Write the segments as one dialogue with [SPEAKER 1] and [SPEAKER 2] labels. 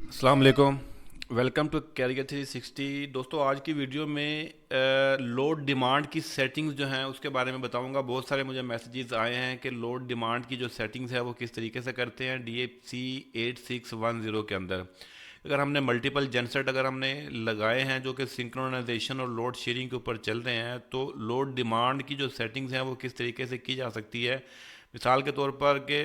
[SPEAKER 1] अस्सलाम वालेकुम। Welcome to career 360। दोस्तों, आज की वीडियो में लोड डिमांड की सेटिंग्स जो हैं उसके बारे में बताऊंगा। बहुत सारे मुझे मैसेजेस आए हैं कि लोड डिमांड की जो सेटिंग्स है वो किस तरीके से करते हैं DHC 8610 के अंदर। अगर हमने मल्टीपल जेनसेट अगर हमने लगाए हैं जो कि सिंक्रोनाइजेशन और लोड शेयरिंग के ऊपर चल रहे हैं, तो लोड डिमांड की जो सेटिंग्स हैं वो किस तरीके से की जा सकती है। मिसाल के तौर पर कि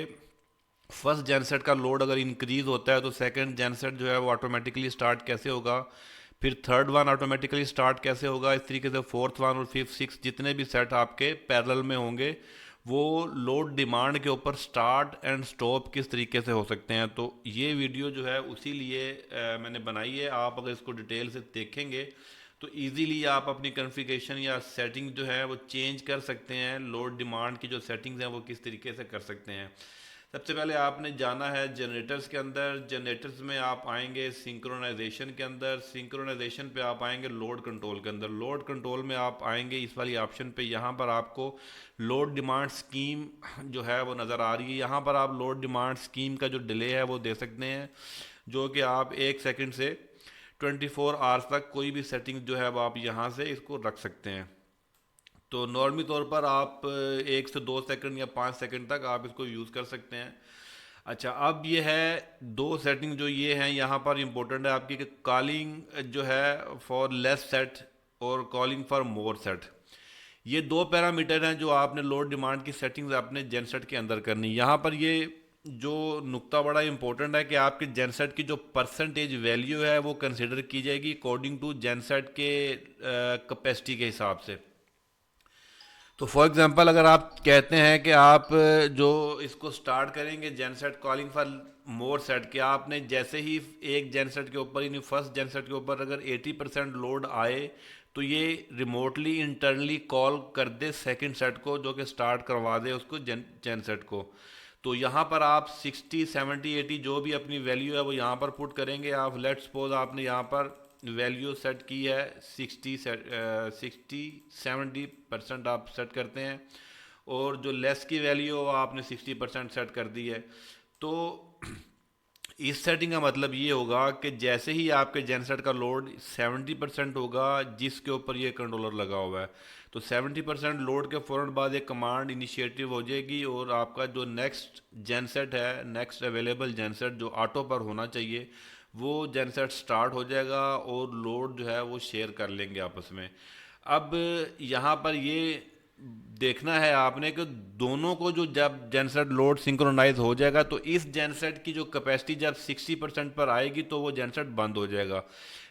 [SPEAKER 1] फर्स्ट जेनसेट का लोड अगर इंक्रीज होता है तो सेकंड जेनसेट जो है वो ऑटोमेटिकली स्टार्ट कैसे होगा, फिर थर्ड वन ऑटोमेटिकली स्टार्ट कैसे होगा, इस तरीके से फोर्थ वन और फिफ्थ सिक्स जितने भी सेट आपके पैरेलल में होंगे वो लोड डिमांड के ऊपर स्टार्ट एंड स्टॉप किस तरीके से हो सकते हैं। तो ये वीडियो जो है उसी लिए मैंने बनाई है। आप अगर इसको डिटेल से देखेंगे तो इजीली आप अपनी कॉन्फ़िगरेशन या सेटिंग जो है वो चेंज कर सकते हैं। लोड डिमांड की जो सेटिंग्स हैं वो किस तरीके से कर सकते हैं। सबसे पहले आपने जाना है जनरेटर्स के अंदर। जनरेटर्स में आप आएंगे सिंक्रोनाइजेशन के अंदर। सिंक्रोनाइजेशन पे आप आएंगे लोड कंट्रोल के अंदर। लोड कंट्रोल में आप आएंगे इस वाली ऑप्शन पे। यहाँ पर आपको लोड डिमांड स्कीम जो है वो नज़र आ रही है। यहाँ पर आप लोड डिमांड स्कीम का जो डिले है वो दे सकते हैं, जो कि आप 1 सेकंड से 24 आवर्स तक कोई भी सेटिंग जो है वो आप यहाँ से इसको रख सकते हैं। तो नॉर्मली तौर पर आप 1 से 2 सेकंड या 5 सेकंड तक आप इसको यूज़ कर सकते हैं। अच्छा, अब ये है दो सेटिंग जो ये हैं यहाँ पर इम्पोर्टेंट है आपकी, कि कॉलिंग जो है फॉर लेस सेट और कॉलिंग फॉर मोर सेट। ये दो पैरामीटर हैं जो आपने लोड डिमांड की सेटिंग्स अपने जेनसेट के अंदर करनी। यहाँ पर ये जो नुक्ता बड़ा इंपॉर्टेंट है कि आपके जेनसेट की जो परसेंटेज वैल्यू है वो कंसिडर की जाएगी अकॉर्डिंग टू जेनसेट के कैपेसिटी के हिसाब से। तो फॉर एग्जांपल अगर आप कहते हैं कि आप जो इसको स्टार्ट करेंगे genset calling for more set, कि आपने जैसे ही एक जेनसेट के ऊपर यानी फर्स्ट जेनसेट के ऊपर अगर 80% लोड आए तो ये रिमोटली इंटरनली कॉल कर दे सेकंड सेट को, जो कि स्टार्ट करवा दे उसको जेनसेट को। तो यहाँ पर आप 60 70 80 जो भी अपनी वैल्यू है वो यहाँ पर पुट करेंगे। आप लेट सपोज आपने यहाँ पर वैल्यू सेट की है 60 70% आप सेट करते हैं, और जो लेस की वैल्यू हो आपने 60% सेट कर दी है। तो इस सेटिंग का मतलब ये होगा कि जैसे ही आपके जेनसेट का लोड 70% होगा जिसके ऊपर ये कंट्रोलर लगा हुआ है, तो 70% लोड के फ़ौरन बाद एक कमांड इनिशिएटिव हो जाएगी और आपका जो नेक्स्ट जेनसेट है, नेक्स्ट अवेलेबल जेनसेट जो ऑटो पर होना चाहिए, वो जेनसेट स्टार्ट हो जाएगा और लोड जो है वो शेयर कर लेंगे आपस में। अब यहाँ पर ये देखना है आपने कि दोनों को जो जब जेनसेट लोड सिंक्रोनाइज हो जाएगा तो इस जेनसेट की जो कैपेसिटी जब 60% पर आएगी तो वो जेनसेट बंद हो जाएगा।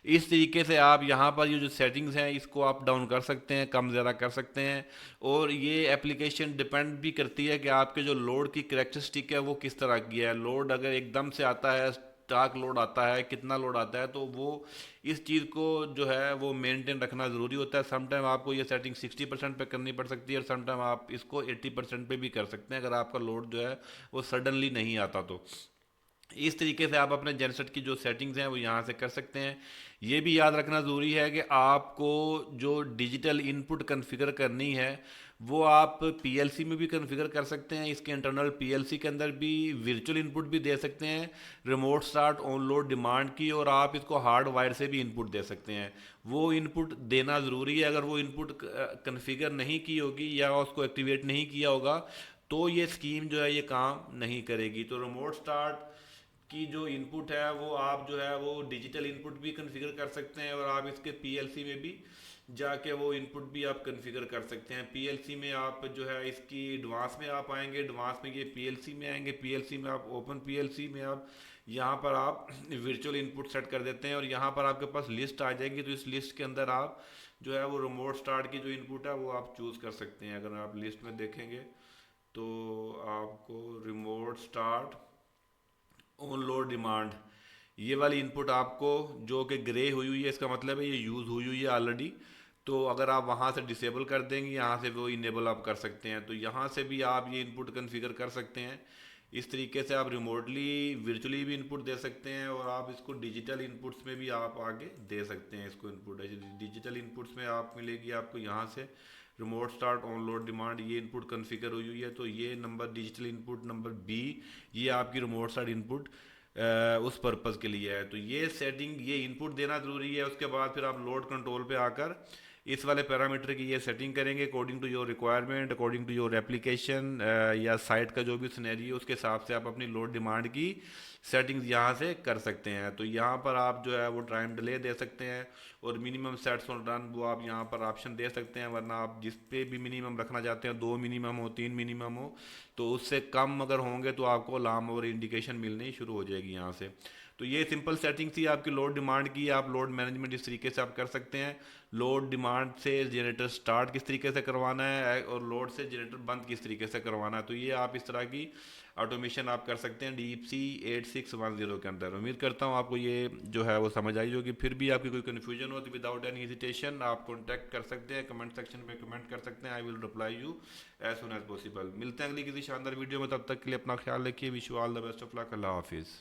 [SPEAKER 1] इस तरीके से आप यहाँ पर ये जो सेटिंग्स हैं इसको आप डाउन कर सकते हैं, कम ज़्यादा कर सकते हैं। और ये एप्लीकेशन डिपेंड भी करती है कि आपके जो लोड की करेक्टरिस्टिक है वो किस तरह की है। लोड अगर एकदम से आता है, स्टाक लोड आता है, कितना लोड आता है, तो वो इस चीज़ को जो है वो मेंटेन रखना ज़रूरी होता है। समटाइम आपको ये सेटिंग 60% पे करनी पड़ सकती है और समटाइम आप इसको 80% पे भी कर सकते हैं अगर आपका लोड जो है वो सडनली नहीं आता तो। इस तरीके से आप अपने जेनसेट की जो सेटिंग्स हैं वो यहाँ से कर सकते हैं। ये भी याद रखना ज़रूरी है कि आपको जो डिजिटल इनपुट कॉन्फ़िगर करनी है वो आप पीएलसी में भी कॉन्फ़िगर कर सकते हैं। इसके इंटरनल पीएलसी के अंदर भी वर्चुअल इनपुट भी दे सकते हैं remote start on load demand की, और आप इसको हार्ड वायर से भी इनपुट दे सकते हैं। वो इनपुट देना ज़रूरी है। अगर वो इनपुट कॉन्फ़िगर नहीं की होगी या उसको एक्टिवेट नहीं किया होगा तो ये स्कीम जो है ये काम नहीं करेगी। तो रिमोट स्टार्ट की जो इनपुट है वो आप जो है वो डिजिटल इनपुट भी कॉन्फ़िगर कर सकते हैं, और आप इसके पीएलसी में भी जाके वो इनपुट भी आप कॉन्फ़िगर कर सकते हैं। पीएलसी में आप जो है इसकी एडवांस में आप आएंगे, एडवांस में ये पीएलसी में आएंगे, पीएलसी में आप ओपन पीएलसी में आप यहाँ पर आप वर्चुअल इनपुट सेट कर देते हैं और यहाँ पर आपके पास लिस्ट आ जाएगी। तो इस लिस्ट के अंदर आप जो है वो रिमोट स्टार्ट की जो इनपुट है वो आप चूज़ कर सकते हैं। अगर आप लिस्ट में देखेंगे तो आपको remote start on load demand ये वाली इनपुट आपको जो कि ग्रे हुई हुई है, इसका मतलब है ये यूज़ हुई हुई है ऑलरेडी। तो अगर आप वहाँ से डिसेबल कर देंगे, यहाँ से वो इनेबल आप कर सकते हैं। तो यहाँ से भी आप ये इनपुट कॉन्फ़िगर कर सकते हैं। इस तरीके से आप रिमोटली वर्चुअली भी इनपुट दे सकते हैं, और आप इसको डिजिटल इनपुट्स में भी आप आगे दे सकते हैं इसको इनपुट। डिजिटल इनपुट्स में आप मिलेगी आपको यहाँ से remote start on load demand, ये इनपुट कॉन्फ़िगर हुई हुई है। तो ये number digital input number B, ये आपकी रिमोट स्टार्ट इनपुट उस पर्पज़ के लिए है। तो ये सेटिंग, ये इनपुट देना ज़रूरी है। उसके बाद फिर आप लोड कंट्रोल पे आकर इस वाले पैरामीटर की ये सेटिंग करेंगे according to your requirement, according to your application या साइट का जो भी सिनेरियो, उसके हिसाब से आप अपनी लोड डिमांड की सेटिंग्स यहाँ से कर सकते हैं। तो यहाँ पर आप जो है वो टाइम डिले दे सकते हैं और मिनिमम सेट्स ऑन रन वो आप यहाँ पर ऑप्शन दे सकते हैं। वरना आप जिस पे भी मिनिमम रखना चाहते हैं, 2 मिनिमम हो, 3 मिनिमम हो, तो उससे कम अगर होंगे तो आपको अलार्म और इंडिकेशन मिलनी शुरू हो जाएगी यहाँ से। तो ये सिंपल सेटिंग थी आपकी लोड डिमांड की। आप लोड मैनेजमेंट इस तरीके से आप कर सकते हैं। लोड डिमांड से जनरेटर स्टार्ट किस तरीके से करवाना है और लोड से जनरेटर बंद किस तरीके से करवाना है, तो ये आप इस तरह की ऑटोमेशन आप कर सकते हैं DeepC 8610 के अंदर। उम्मीद करता हूँ आपको ये जो है वो समझ आई होगी। फिर भी आपकी कोई कन्फ्यूजन हो तो विदाउट एनी हेजिटेशन आप कॉन्टैक्ट कर सकते हैं, कमेंट सेक्शन में कमेंट कर सकते हैं। I will reply you as soon as possible. मिलते हैं अगली किसी शानदार वीडियो में, तब तक के लिए अपना ख्याल रखिए। Wish you all the best of luck. अल्लाह हाफिज़।